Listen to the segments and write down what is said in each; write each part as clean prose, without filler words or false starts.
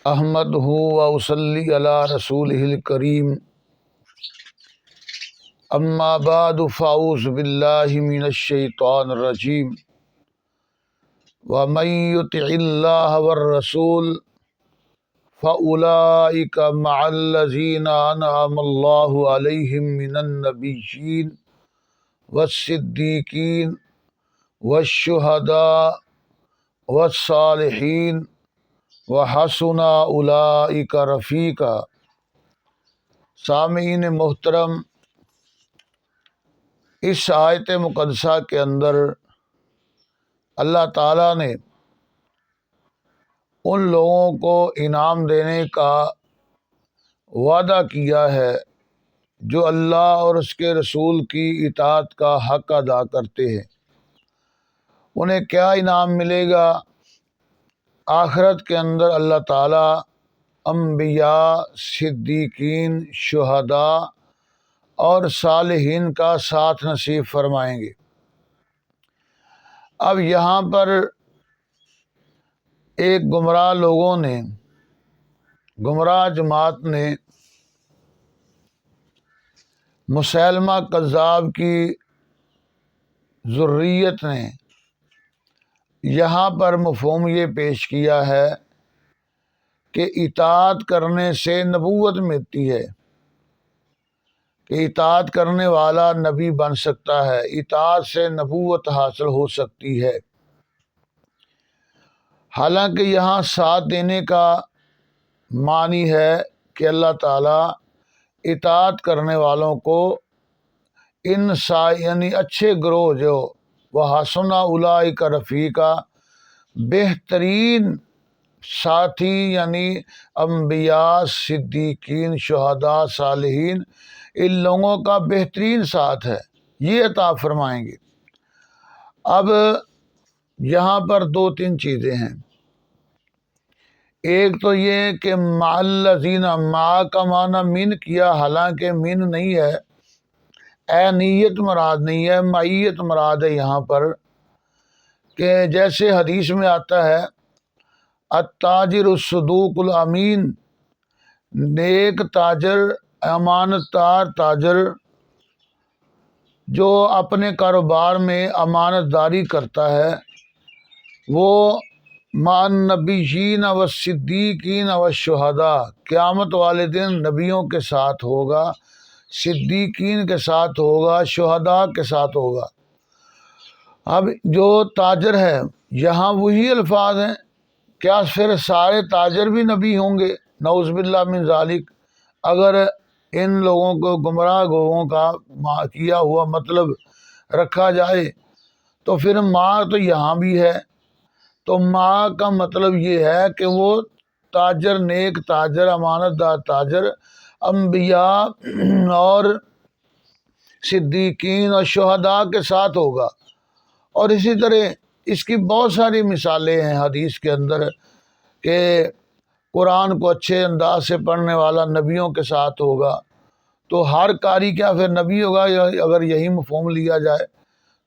احمدہ و اصلی علی رسولہ الکریم اما بعد فاعوذ باللہ من الشیطان الرجیم ومن یطع اللہ والرسول فاولئک مع الذین انعم اللہ علیہم من النبیین والصدیقین والشہداء والصالحین وحسن اولئک رفیقا۔ سامعین محترم، اس آیت مقدسہ کے اندر اللہ تعالیٰ نے ان لوگوں کو انعام دینے کا وعدہ کیا ہے جو اللہ اور اس کے رسول کی اطاعت کا حق ادا کرتے ہیں۔ انہیں کیا انعام ملے گا؟ آخرت کے اندر اللہ تعالیٰ انبیاء، صدیقین، شہداء اور صالحین کا ساتھ نصیب فرمائیں گے۔ اب یہاں پر ایک گمراہ لوگوں نے، گمراہ جماعت نے، مسیلمہ کذاب کی ذریت نے یہاں پر مفہوم یہ پیش کیا ہے کہ اطاعت کرنے سے نبوت ملتی ہے، کہ اطاعت کرنے والا نبی بن سکتا ہے، اطاعت سے نبوت حاصل ہو سکتی ہے۔ حالانکہ یہاں ساتھ دینے کا معنی ہے کہ اللہ تعالیٰ اطاعت کرنے والوں کو یعنی اچھے گروہ جو وحسن اولئک رفیقا، بہترین ساتھی یعنی انبیاء، صدیقین، شہداء، صالحین، ان لوگوں کا بہترین ساتھ ہے، یہ عطا فرمائیں گے۔ اب یہاں پر دو تین چیزیں ہیں۔ ایک تو یہ کہ مع الذین، مع کا معنی من کیا، حالانکہ من نہیں ہے، نیت مراد نہیں ہے، معیت مراد ہے یہاں پر، کہ جیسے حدیث میں آتا ہے التاجر الصدوق الامین، نیک تاجر، امانت دار تاجر جو اپنے کاروبار میں امانت داری کرتا ہے، وہ مع النبیین والصدیقین والشہداء، قیامت والے دن نبیوں کے ساتھ ہوگا، صدیقین کے ساتھ ہوگا، شہداء کے ساتھ ہوگا۔ اب جو تاجر ہے، یہاں وہی الفاظ ہیں، کیا پھر سارے تاجر بھی نبی ہوں گے؟ نعوذ باللہ من ذالک۔ اگر ان لوگوں کو گمراہ لوگوں کا کیا ہوا مطلب رکھا جائے تو پھر ماں تو یہاں بھی ہے، تو ماں کا مطلب یہ ہے کہ وہ تاجر، نیک تاجر، امانت دار تاجر انبیاء اور صدیقین اور شہداء کے ساتھ ہوگا۔ اور اسی طرح اس کی بہت ساری مثالیں ہیں حدیث کے اندر، کہ قرآن کو اچھے انداز سے پڑھنے والا نبیوں کے ساتھ ہوگا، تو ہر قاری کیا پھر نبی ہوگا؟ اگر یہی مفہوم لیا جائے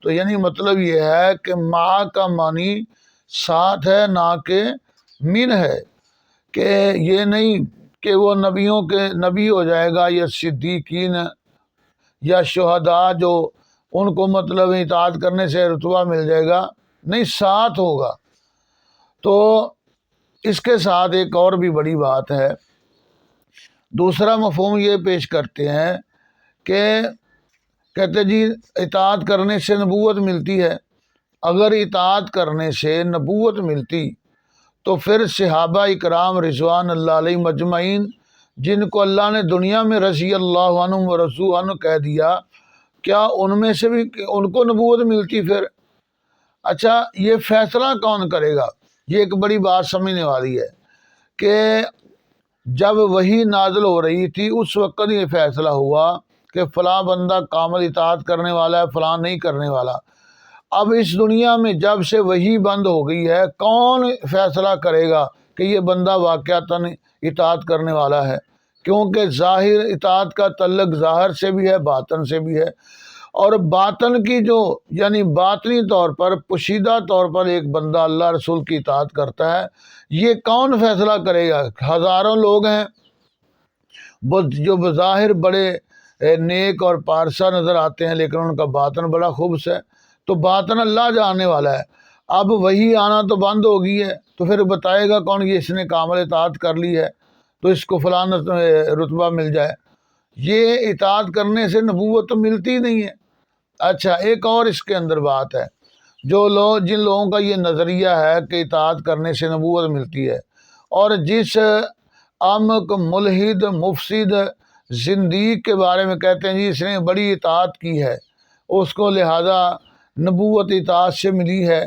تو یعنی مطلب یہ ہے کہ مع کا معنی ساتھ ہے، نہ کہ من ہے، کہ یہ نہیں کہ وہ نبیوں کے نبی ہو جائے گا یا صدیقین یا شہداء جو ان کو مطلب اطاعت کرنے سے رتبہ مل جائے گا، نہیں، ساتھ ہوگا۔ تو اس کے ساتھ ایک اور بھی بڑی بات ہے، دوسرا مفہوم یہ پیش کرتے ہیں کہ کہتے جی اطاعت کرنے سے نبوت ملتی ہے۔ اگر اطاعت کرنے سے نبوت ملتی تو پھر صحابہ اکرام رضوان اللہ علیہ مجمعین، جن کو اللہ نے دنیا میں رضی اللہ عنہم و رضوا عنہ کہہ دیا، کیا ان میں سے بھی ان کو نبوت ملتی پھر؟ اچھا، یہ فیصلہ کون کرے گا؟ یہ ایک بڑی بات سمجھنے والی ہے کہ جب وحی نازل ہو رہی تھی اس وقت یہ فیصلہ ہوا کہ فلاں بندہ کامل اطاعت کرنے والا ہے، فلاں نہیں کرنے والا۔ اب اس دنیا میں جب سے وحی بند ہو گئی ہے، کون فیصلہ کرے گا کہ یہ بندہ واقعتاً اطاعت کرنے والا ہے؟ کیونکہ ظاہر اطاعت کا تعلق ظاہر سے بھی ہے، باطن سے بھی ہے، اور باطن کی جو یعنی باطنی طور پر پوشیدہ طور پر ایک بندہ اللہ رسول کی اطاعت کرتا ہے، یہ کون فیصلہ کرے گا؟ ہزاروں لوگ ہیں جو بظاہر بڑے نیک اور پارسا نظر آتے ہیں، لیکن ان کا باطن بڑا خبث ہے، تو باطن اللہ جاننے والا ہے۔ اب وہی آنا تو بند ہو گئی ہے، تو پھر بتائے گا کون کہ اس نے کامل اطاعت کر لی ہے تو اس کو فلاں رتبہ مل جائے؟ یہ اطاعت کرنے سے نبوت تو ملتی نہیں ہے۔ اچھا، ایک اور اس کے اندر بات ہے، جن لوگوں کا یہ نظریہ ہے کہ اطاعت کرنے سے نبوت ملتی ہے، اور جس عامق ملحد مفسد زندیق کے بارے میں کہتے ہیں جی اس نے بڑی اطاعت کی ہے، اس کو لہذا نبوت اطاعت سے ملی ہے،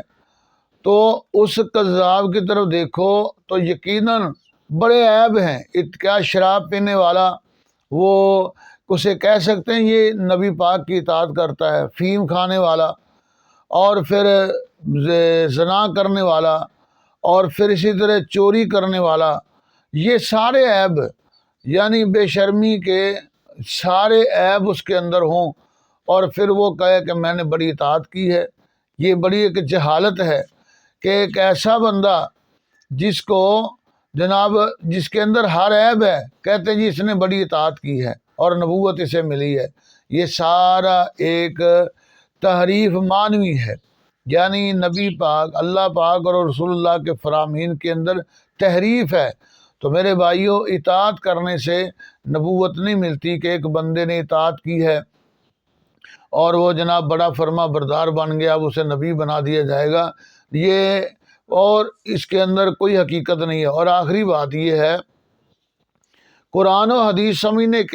تو اس کذاب کی طرف دیکھو تو یقیناً بڑے عیب ہیں۔ کیا شراب پینے والا وہ اسے کہہ سکتے ہیں یہ نبی پاک کی اطاعت کرتا ہے؟ فیم کھانے والا، اور پھر زنا کرنے والا، اور پھر اسی طرح چوری کرنے والا، یہ سارے عیب یعنی بے شرمی کے سارے عیب اس کے اندر ہوں، اور پھر وہ کہے کہ میں نے بڑی اطاعت کی ہے۔ یہ بڑی ایک جہالت ہے کہ ایک ایسا بندہ جس کو جناب جس کے اندر ہر عیب ہے، کہتے ہیں جی اس نے بڑی اطاعت کی ہے اور نبوت اسے ملی ہے۔ یہ سارا ایک تحریف معنوی ہے، یعنی نبی پاک اللہ پاک اور رسول اللہ کے فرامین کے اندر تحریف ہے۔ تو میرے بھائیوں، اطاعت کرنے سے نبوت نہیں ملتی کہ ایک بندے نے اطاعت کی ہے اور وہ جناب بڑا فرما بردار بن گیا، اب اسے نبی بنا دیا جائے گا، یہ اور اس کے اندر کوئی حقیقت نہیں ہے۔ اور آخری بات یہ ہے، قرآن و حدیث سمجھنے کے